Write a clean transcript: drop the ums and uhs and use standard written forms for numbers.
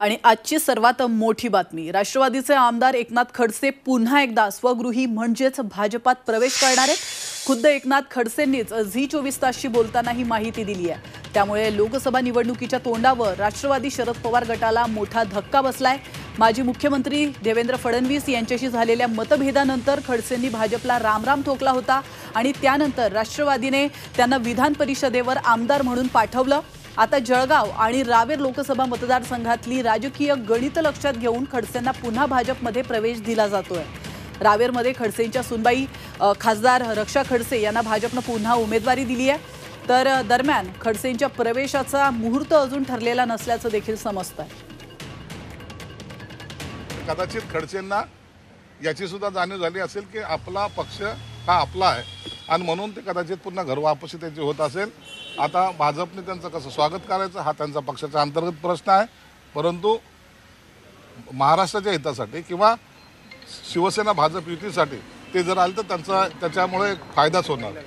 आणि आजची सर्वात मोठी बातमी, राष्ट्रवादीचे आमदार एकनाथ खडसे पुन्हा एकदा स्वगृही म्हणजेच भाजपात प्रवेश करणार आहेत। खुद्द एकनाथ खडसेंनीच झी 24 तासशी बोलताना ही माहिती दिली आहे। त्यामुळे लोकसभा निवडणुकीच्या तोंडावर राष्ट्रवादी शरद पवार गटाला मोठा धक्का बसलाय। माजी मुख्यमंत्री देवेंद्र फडणवीस यांच्याशी झालेल्या मतभेदानंतर खडसेंनी भाजपला रामराम ठोकला होता आणि त्यानंतर राष्ट्रवादीने त्यांना विधान परिषदेवर आमदार म्हणून पाठवलं। आता जळगाव आणि रावेर लोकसभा मतदारसंघातली राजकीय गणित लक्षात घेऊन खडसेंना पुन्हा भाजपमध्ये प्रवेश दिला जातोय। रावेरमध्ये खडसेंच्या सुनबाई खासदार रक्षा खडसे यांना भाजपने पुन्हा उमेदवारी दिली आहे। तर दरम्यान खडसेंच्या प्रवेशाचा मुहूर्त अजून ठरलेला नसल्याचं देखील समजतंय। कदाचित खडसेंना याची सुद्धा जाणीव झाली असेल की आपला पक्ष हा आपला आहे आणि म्हणून ते कदाचित पुन्हा घर वापसी त्यांची होत असेल। आता भाजपने त्यांचं कसं स्वागत करायचं हा त्यांचा पक्षाचा अंतर्गत प्रश्न आहे, परंतु महाराष्ट्राच्या हितासाठी किंवा शिवसेना भाजप युतीसाठी ते जर आले तर त्याच्यामुळे फायदाच होणार।